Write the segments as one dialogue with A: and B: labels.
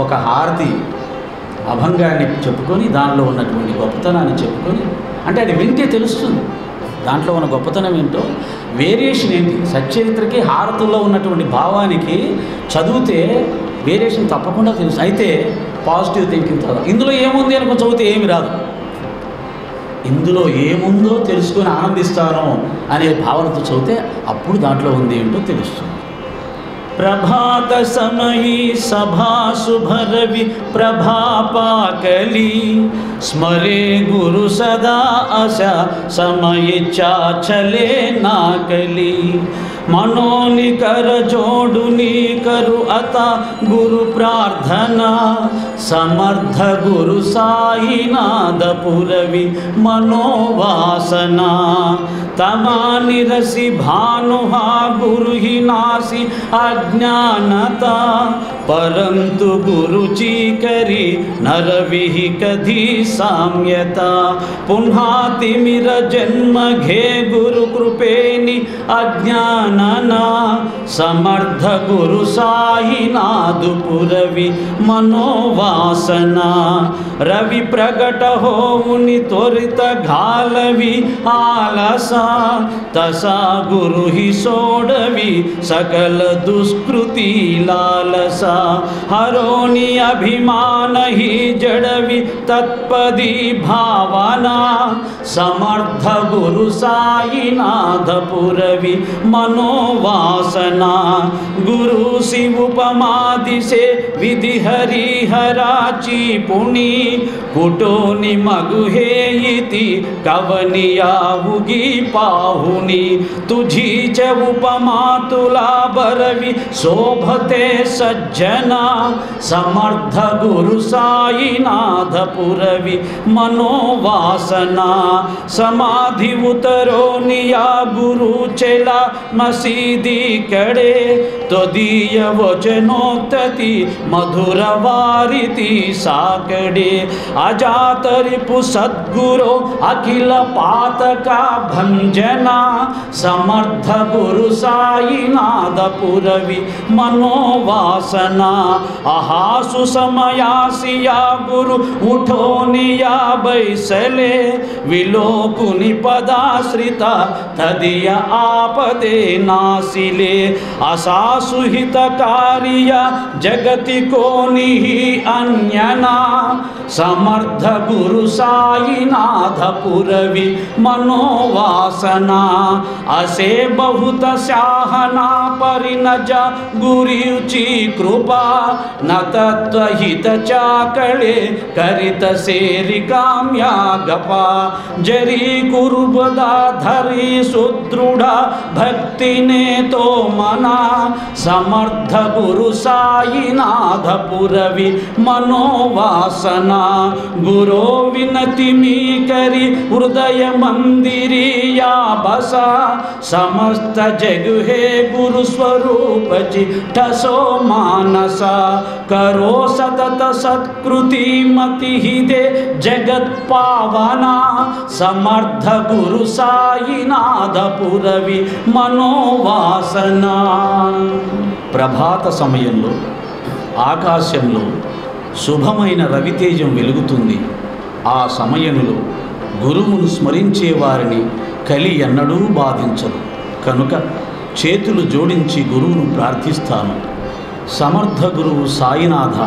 A: ఒక హారతి అభంగాన్ని చెప్పుకొని దానిలో ఉన్నటువంటి గొప్పతనాన్ని చెప్పుకొని, అంటే అది వింటే తెలుస్తుంది దాంట్లో ఉన్న గొప్పతనం ఏంటో, వేరియేషన్ ఏంటి. సచ్చరిత్రకి హారతుల్లో ఉన్నటువంటి భావానికి చదివితే వేరియేషన్ తప్పకుండా తెలుసు. అయితే పాజిటివ్ థింకింగ్ చదవాలి. ఇందులో ఏముంది అనుకుని చదివితే ఏమి రాదు. ఇందులో ఏముందో తెలుసుకొని ఆనందిస్తాను అనే భావనతో చదివితే అప్పుడు దాంట్లో ఉంది ఏంటో తెలుస్తుంది. प्रभात समयी सभा शुभरवि प्रभापाकली स्मरे गुरु सदा अशा समयिच्छा चले नाकली मनोनिकर जोडुनी करु अता गुरु प्रार्थना समर्थ गुरु साईनाथ पुरवि मनोवासना तमानि रसि भानुहा गुरु ही नासी अज्ञानता परंतु गुरु जी करी नरविहि कधी साम्यता पुन्हा तिमिर जन्म घे गुरु कृपेनी अज्ञानना समर्थ गुरु साईनाथ पुरवि मनोवासना रवि प्रगट होउनि त्वरित घालवि आलसा तसा गुरु ही सोडवी सकल दुष्कृति लालसा हरोनि अभिमान ही जड़वी तत्पदी भावना समर्थ गुरु साईनाथ पुरवि मनोवासना गुरु शिव उपमादि से विधि हरिहराची पुनि कुटोनि मगुहे इति कवनियावुगी पाहुनी तुझीच उपमा तुला बरवी शोभते सज्जना समर्थ गुरु साईनाथ पुरवि मनोवासना समाधि उतरो निया गुरु चेला मसीदी कड़े तदीय वचनोक्तति मधुर वारिति साकड़े अजात रिपु सद्गुरो अखिल पातका भंजना समर्थ गुरु साईनाथ पुरवि मनोवासना अहासु समयासिया गुरु उठो निया बैसले विलोकुनि पदाश्रिता तदिय आपदे नासिले असासु हितकारिया जगति कोनि अन्यना समर्थ गुरु साईनाथ पुरवि मनोवासना असे बहुत साहना परिनजा गुरुची कृपा न तत्वहित चाकळे करित सेरि काम्या गपा जरी कुरुबदा धरी सुदृढा भक्तिने तो मना समर्थ गुरु साईनाथ पुरवि मनोवासना गुरो विनति मी करी हृदय मंदिरिया बसा समस्त जग हे गुरु स्वरूप ठसो मानसा करो सतत सत्कृति मति ही दे जगत पावना समर्थ गुरु साईनाथ पुरवि मनोवासना ప్రభాత సమయంలో ఆకాశంలో శుభమైన రవితేజం వెలుగుతుంది. ఆ సమయంలో గురువును స్మరించే వారిని కలి ఎన్నడూ బాధించదు. కనుక చేతులు జోడించి గురువును ప్రార్థిస్తాను. సమర్థ గురువు సాయినాథ,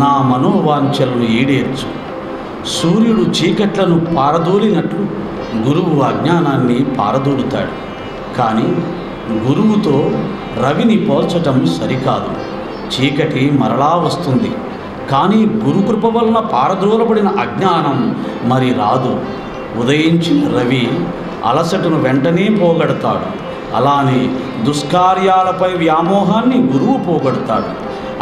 A: నా మనోవాంఛలను ఈడేర్చు. సూర్యుడు చీకట్లను పారదోలినట్లు గురువు అజ్ఞానాన్ని పారదోలుతాడు. కానీ గురువుతో రవిని పోల్చటం సరికాదు. చీకటి మరలా వస్తుంది, కానీ గురుకృప వలన పారద్రోలబడిన అజ్ఞానం మరి రాదు. ఉదయించిన రవి అలసటను వెంటనే పోగొడతాడు. అలానే దుష్కార్యాలపై వ్యామోహాన్ని గురువు పోగొడతాడు.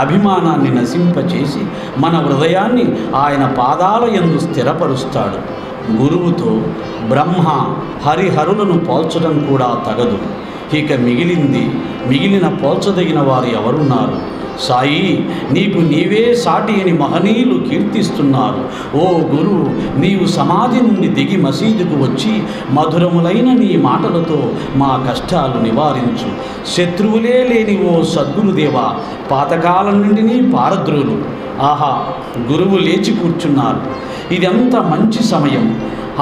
A: అభిమానాన్ని నశింపచేసి మన హృదయాన్ని ఆయన పాదాల యందు స్థిరపరుస్తాడు. గురువుతో బ్రహ్మ హరిహరులను పోల్చడం కూడా తగదు. ఇక మిగిలిన పోల్చదగిన వారు ఎవరున్నారు? సాయి, నీకు నీవే సాటి అని మహనీయులు కీర్తిస్తున్నారు. ఓ గురు, నీవు సమాధి నుండి దిగి మసీదుకు వచ్చి మధురములైన నీ మాటలతో మా కష్టాలు నివారించు. శత్రువులే లేని ఓ సద్గురుదేవా, పాతకాలం నుండి నీ పారద్రోలు. ఆహా, గురువు లేచి కూర్చున్నారు. ఇదంతా మంచి సమయం.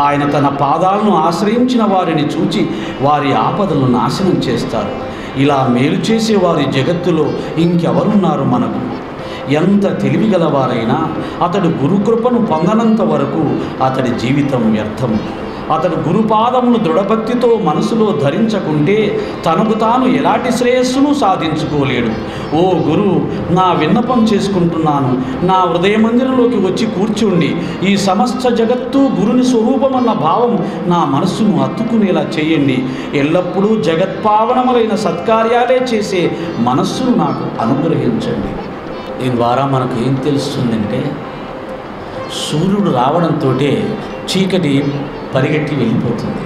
A: ఆయన తన పాదాలను ఆశ్రయించిన వారిని చూచి వారి ఆపదలను నాశనం చేస్తారు. ఇలా మేలు చేసేవారి జగత్తులో ఇంకెవరున్నారు మనకు? ఎంత తెలివిగలవారైనా అతడు గురుకృపను పొందనంత వరకు అతడి జీవితం వ్యర్థం. అతడు గురుపాదమును దృఢభక్తితో మనసులో ధరించకుంటే తనకు తాను ఎలాంటి శ్రేయస్సును సాధించుకోలేడు. ఓ గురు, నా విన్నపం చేసుకుంటున్నాను. నా హృదయ మందిరంలోకి వచ్చి కూర్చుండి ఈ సమస్త జగత్తు గురుని స్వరూపమన్న భావం నా మనస్సును హత్తుకునేలా చేయండి. ఎల్లప్పుడూ జగత్పావనములైన సత్కార్యాలే చేసే మనస్సును నాకు అనుగ్రహించండి. దీని ద్వారా మనకు ఏం తెలుస్తుందంటే, సూర్యుడు రావడంతో చీకటి పరిగెట్టి వెళ్ళిపోతుంది.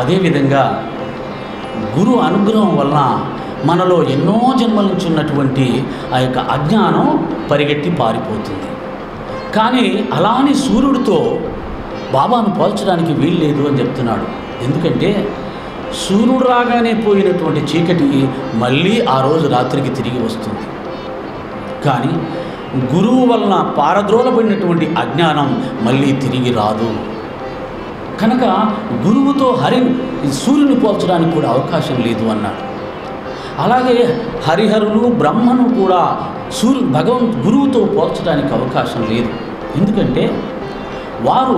A: అదేవిధంగా గురు అనుగ్రహం వలన మనలో ఎన్నో జన్మల నుంచి ఉన్నటువంటి ఆ యొక్క అజ్ఞానం పరిగెట్టి పారిపోతుంది. కానీ అలానే సూర్యుడితో బాబాను పోల్చడానికి వీల్లేదు అని చెప్తున్నాడు. ఎందుకంటే సూర్యుడు రాగానే పోయినటువంటి చీకటి మళ్ళీ ఆ రోజు రాత్రికి తిరిగి వస్తుంది. కానీ గురువు వలన పారద్రోలబడినటువంటి అజ్ఞానం మళ్ళీ తిరిగి రాదు. కనుక గురువుతో సూర్యుని పోల్చడానికి కూడా అవకాశం లేదు అన్నాడు. అలాగే హరిహరులు బ్రహ్మను కూడా గురువుతో పోల్చడానికి అవకాశం లేదు. ఎందుకంటే వారు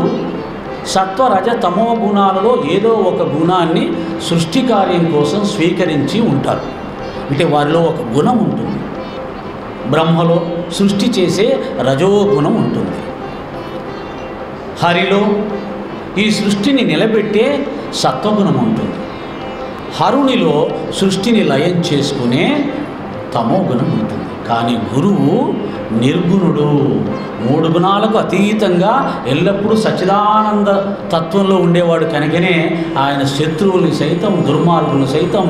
A: సత్వరజ తమో గుణాలలో ఏదో ఒక గుణాన్ని సృష్టి కార్యం కోసం స్వీకరించి ఉంటారు. అంటే వారిలో ఒక గుణం ఉంటుంది. బ్రహ్మలో సృష్టి చేసే రజోగుణం ఉంటుంది. హరిలో ఈ సృష్టిని నిలబెట్టే సత్వగుణం ఉంటుంది. హరునిలో సృష్టిని లయం చేసుకునే తమో గుణం ఉంటుంది. కానీ గురువు నిర్గుణుడు, మూడు గుణాలకు అతీతంగా ఎల్లప్పుడూ సచ్చిదానంద తత్వంలో ఉండేవాడు. కనుకనే ఆయన శత్రువుల్ని సైతం, దుర్మార్గులను సైతం,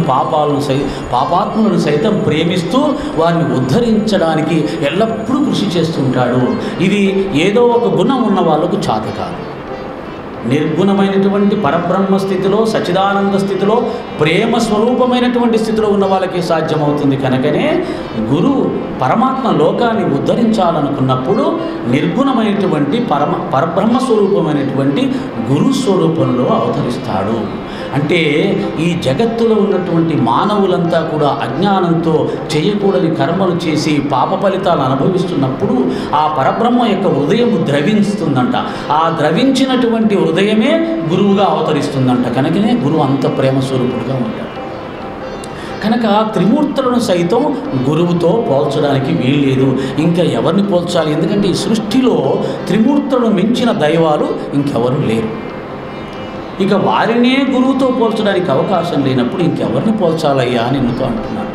A: పాపాత్ములను సైతం ప్రేమిస్తూ వారిని ఉద్ధరించడానికి ఎల్లప్పుడూ కృషి చేస్తుంటాడు. ఇది ఏదో ఒక గుణం ఉన్న వాళ్ళకు చేత కాదు. నిర్గుణమైనటువంటి పరబ్రహ్మ స్థితిలో, సచిదానంద స్థితిలో, ప్రేమ స్వరూపమైనటువంటి స్థితిలో ఉన్న వాళ్ళకి సాధ్యమవుతుంది. కనుకనే గురువు పరమాత్మ లోకాన్ని ఉద్ధరించాలనుకున్నప్పుడు నిర్గుణమైనటువంటి పరబ్రహ్మ స్వరూపమైనటువంటి గురు స్వరూపంలో అవతరిస్తాడు. అంటే ఈ జగత్తులో ఉన్నటువంటి మానవులంతా కూడా అజ్ఞానంతో చేయకూడని కర్మలు చేసి పాప ఫలితాలు అనుభవిస్తున్నప్పుడు ఆ పరబ్రహ్మ యొక్క హృదయం ద్రవిస్తుందంట. ఆ ద్రవించినటువంటి హృదయమే గురువుగా అవతరిస్తుందంట. కనుకనే గురువు అంత ప్రేమ స్వరూపుడుగా ఉంటాడు. కనుక త్రిమూర్తులను సైతం గురువుతో పోల్చడానికి వీల్లేదు. ఇంకా ఎవరిని పోల్చాలి? ఎందుకంటే ఈ సృష్టిలో త్రిమూర్తులను మించిన దైవాలు ఇంకెవరు లేరు. ఇక వారినే గురువుతో పోల్చడానికి అవకాశం లేనప్పుడు ఇంకెవరిని పోల్చాలయ్యా అని ఎందుకు అంటున్నాడు.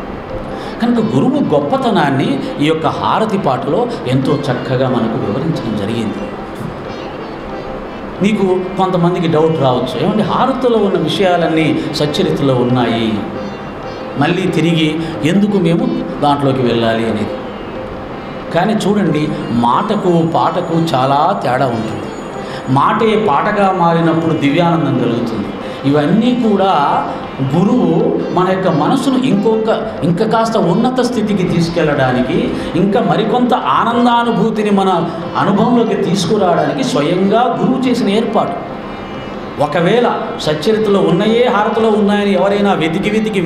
A: కనుక గురువు గొప్పతనాన్ని ఈ యొక్క హారతి పాటలో ఎంతో చక్కగా మనకు వివరించడం జరిగింది. మీకు కొంతమందికి డౌట్ రావచ్చు, ఏమంటే హారతిలో ఉన్న విషయాలన్నీ సచ్చరిత్రలో ఉన్నాయి, మళ్ళీ తిరిగి ఎందుకు మేము దాంట్లోకి వెళ్ళాలి అనేది. కానీ చూడండి, మాటకు పాటకు చాలా తేడా ఉంటుంది. మాటే పాటగా మారినప్పుడు దివ్యానందం కలుగుతుంది. ఇవన్నీ కూడా గురువు మన యొక్క మనసును ఇంకా కాస్త ఉన్నత స్థితికి తీసుకెళ్ళడానికి, ఇంకా మరికొంత ఆనందానుభూతిని మన అనుభవంలోకి తీసుకురావడానికి స్వయంగా గురువు చేసిన ఏర్పాటు. ఒకవేళ సచ్చరిత్రలో ఉన్నాయే హారతిలో ఉన్నాయని ఎవరైనా వెతికి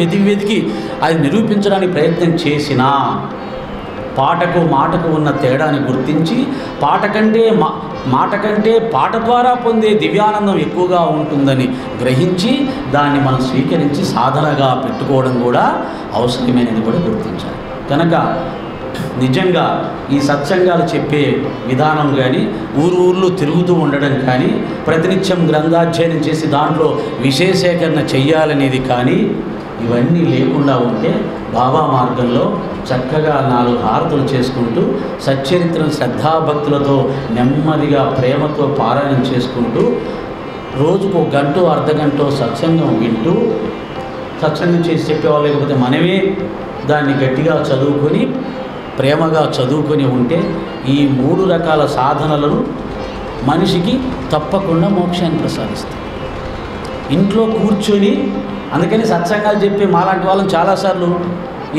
A: అది నిరూపించడానికి ప్రయత్నం చేసినా పాటకు మాటకు ఉన్న తేడాని గుర్తించి మాట కంటే పాట ద్వారా పొందే దివ్యానందం ఎక్కువగా ఉంటుందని గ్రహించి దాన్ని మనం స్వీకరించి సాధనగా పెట్టుకోవడం కూడా అవసరమైనది కూడా గుర్తించాలి. కనుక నిజంగా ఈ సత్సంగాలు చెప్పే విధానం కానీ, ఊర్లో తిరుగుతూ ఉండడం కానీ, ప్రతినిత్యం గ్రంథాధ్యయనం చేసి దాంట్లో విశేషీకరణ చెయ్యాలనేది కానీ ఇవన్నీ లేకుండా ఉంటే బాబా మార్గంలో చక్కగా 4 హారతులు చేసుకుంటూ సచ్చరిత్రను శ్రద్ధాభక్తులతో నెమ్మదిగా ప్రేమతో పారాయణం చేసుకుంటూ రోజుకు 1 గంట అర్ధగంట సత్సంగం వింటూ సత్సంగం చేసి చెప్పేవాళ్ళు, లేకపోతే మనమే దాన్ని గట్టిగా చదువుకొని ప్రేమగా చదువుకొని ఉంటే ఈ 3 రకాల సాధనలను మనిషికి తప్పకుండా మోక్షాన్ని ప్రసాదిస్తాయి. ఇంట్లో కూర్చొని, అందుకని సత్సంగాలు చెప్పి మాలాంటి వాళ్ళని చాలాసార్లు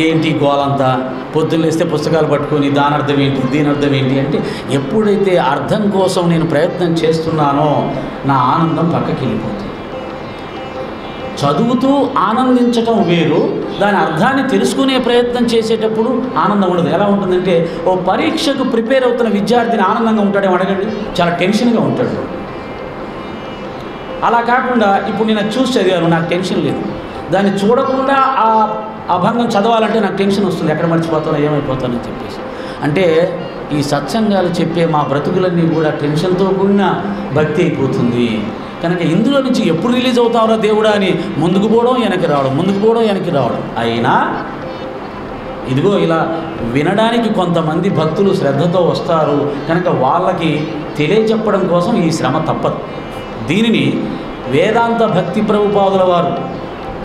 A: ఏంటి గోలంతా, పొద్దున్న లేస్తే పుస్తకాలు పట్టుకొని దాని అర్థం ఏంటి దీని అర్థం ఏంటి అంటే, ఎప్పుడైతే అర్థం కోసం నేను ప్రయత్నం చేస్తున్నానో నా ఆనందం పక్కకి వెళ్ళిపోతుంది. చదువుతూ ఆనందించటం వేరు, దాని అర్థాన్ని తెలుసుకునే ప్రయత్నం చేసేటప్పుడు ఆనందం ఉండదు. ఎలా ఉంటుందంటే, ఓ పరీక్షకు ప్రిపేర్ అవుతున్న విద్యార్థిని ఆనందంగా ఉంటాడేమో అడగండి, చాలా టెన్షన్గా ఉంటాడు. అలా కాకుండా ఇప్పుడు నేను చూసి చదివాను, నాకు టెన్షన్ లేదు. దాన్ని చూడకుండా ఆ అభంగం చదవాలంటే నాకు టెన్షన్ వస్తుంది, ఎక్కడ మర్చిపోతానో ఏమైపోతానని చెప్పేసి. అంటే ఈ సత్సంగాలు చెప్పే మా బ్రతుకులన్నీ కూడా టెన్షన్తో కూడిన భక్తి అయిపోతుంది. కనుక ఇందులో నుంచి ఎప్పుడు రిలీజ్ అవుతావురా దేవుడా అని ముందుకు పోవడం వెనక్కి రావడం, ముందుకు పోవడం వెనక్కి రావడం. అయినా ఇదిగో ఇలా వినడానికి కొంతమంది భక్తులు శ్రద్ధతో వస్తారు కనుక వాళ్ళకి తెలియచెప్పడం కోసం ఈ శ్రమ తప్పదు. దీనిని వేదాంత భక్తి ప్రభుపాదుల వారు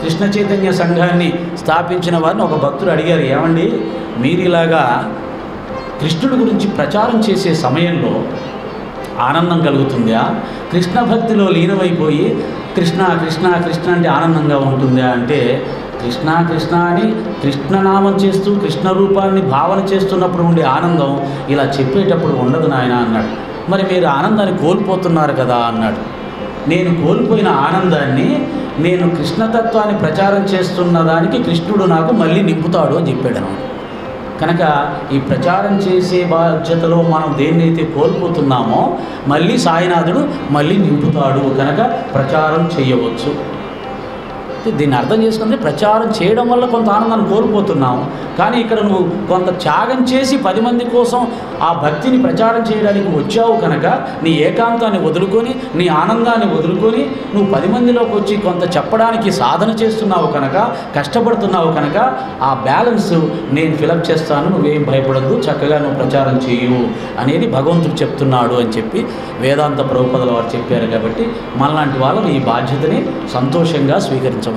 A: కృష్ణ చైతన్య సంఘాన్ని స్థాపించిన వారిని ఒక భక్తుడు అడిగారు, ఏమండి మీరు ఇలాగా కృష్ణుడి గురించి ప్రచారం చేసే సమయంలో ఆనందం కలుగుతుందా? కృష్ణ భక్తిలో లీనమైపోయి కృష్ణ కృష్ణ కృష్ణ అంటే ఆనందంగా ఉంటుందా అంటే, కృష్ణ కృష్ణ అని కృష్ణనామం చేస్తూ కృష్ణ రూపాన్ని భావన చేస్తున్నప్పుడు ఉండే ఆనందం ఇలా చెప్పేటప్పుడు ఉండదు నాయన అన్నాడు. మరి మీరు ఆనందాన్ని కోల్పోతున్నారు కదా అన్నాడు. నేను కోల్పోయిన ఆనందాన్ని నేను కృష్ణతత్వాన్ని ప్రచారం చేస్తున్న దానికి కృష్ణుడు నాకు మళ్ళీ నింపుతాడు అని చెప్పాడు అన్నమాట. కనుక ఈ ప్రచారం చేసే బాధ్యతలో మనం దేన్నైతే కోల్పోతున్నామో మళ్ళీ సాయినాథుడు మళ్ళీ నింపుతాడు. కనుక ప్రచారం చేయవచ్చు. దీన్ని అర్థం చేసుకుంటే ప్రచారం చేయడం వల్ల కొంత ఆనందాన్ని కోల్పోతున్నాము, కానీ ఇక్కడ నువ్వు కొంత త్యాగం చేసి 10 మంది కోసం ఆ భక్తిని ప్రచారం చేయడానికి వచ్చావు కనుక నీ ఏకాంతాన్ని వదులుకొని నీ ఆనందాన్ని వదులుకొని నువ్వు 10 మందిలోకి వచ్చి కొంత చెప్పడానికి సాధన చేస్తున్నావు కనుక, కష్టపడుతున్నావు కనుక ఆ బ్యాలెన్స్ నేను ఫిలప్ చేస్తాను, నువ్వేం భయపడద్దు, చక్కగా నువ్వు ప్రచారం చేయు అనేది భగవంతుడు చెప్తున్నాడు అని చెప్పి వేదాంత ప్రభుపదుల వారు చెప్పారు. కాబట్టి మనలాంటి వాళ్ళు ఈ బాధ్యతని సంతోషంగా స్వీకరించవలసింది.